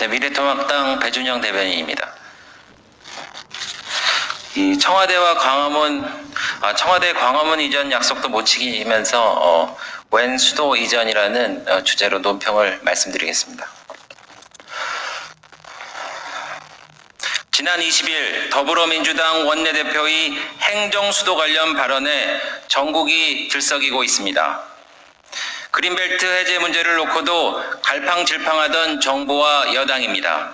네, 미래통합당 배준영 대변인입니다. 이 청와대 광화문 이전 약속도 못 지키면서 웬 수도 이전이라는 주제로 논평을 말씀드리겠습니다. 지난 20일 더불어민주당 원내대표의 행정수도 관련 발언에 전국이 들썩이고 있습니다. 그린벨트 해제 문제를 놓고도 갈팡질팡하던 정부와 여당입니다.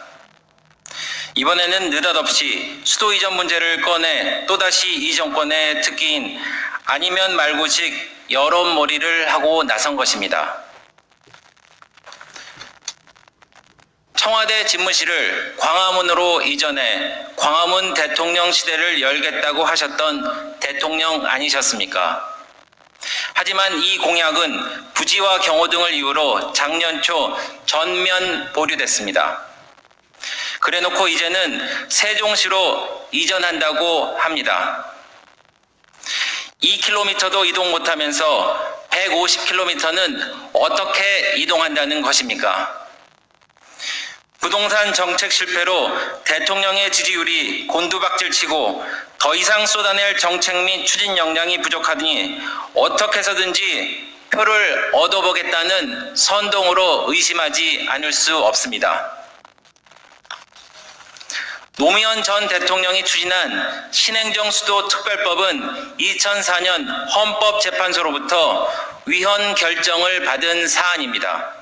이번에는 느닷없이 수도 이전 문제를 꺼내 또다시 이 정권의 특기인 아니면 말고식 여론몰이를 하고 나선 것입니다. 청와대 집무실을 광화문으로 이전해 광화문 대통령 시대를 열겠다고 하셨던 대통령 아니셨습니까? 하지만 이 공약은 부지와 경호 등을 이유로 작년 초 전면 보류됐습니다. 그래놓고 이제는 세종시로 이전한다고 합니다. 2km도 이동 못하면서 150km는 어떻게 이동한다는 것입니까? 부동산 정책 실패로 대통령의 지지율이 곤두박질치고 더 이상 쏟아낼 정책 및 추진 역량이 부족하니 어떻게 해서든지 표를 얻어보겠다는 선동으로 의심하지 않을 수 없습니다. 노무현 전 대통령이 추진한 신행정수도 특별법은 2004년 헌법재판소로부터 위헌 결정을 받은 사안입니다.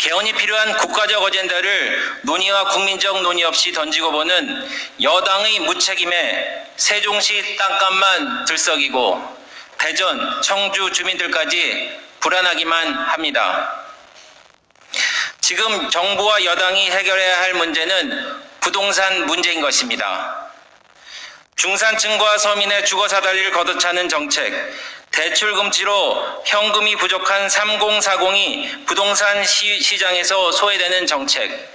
개헌이 필요한 국가적 어젠다를 논의와 국민적 논의 없이 던지고 보는 여당의 무책임에 세종시 땅값만 들썩이고 대전, 청주 주민들까지 불안하기만 합니다. 지금 정부와 여당이 해결해야 할 문제는 부동산 문제인 것입니다. 중산층과 서민의 주거사다리를 걷어차는 정책, 대출 금지로 현금이 부족한 3040이 부동산 시장에서 소외되는 정책,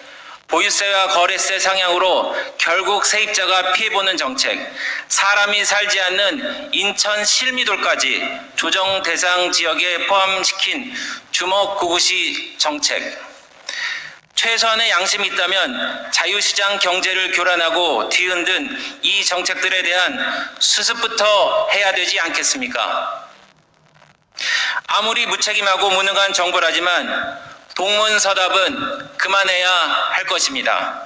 보유세와 거래세 상향으로 결국 세입자가 피해보는 정책, 사람이 살지 않는 인천 실미도까지 조정 대상 지역에 포함시킨 주먹구구시 정책, 최소한의 양심이 있다면 자유시장 경제를 교란하고 뒤흔든 이 정책들에 대한 수습부터 해야 되지 않겠습니까? 아무리 무책임하고 무능한 정부라지만 동문서답은 그만해야 할 것입니다.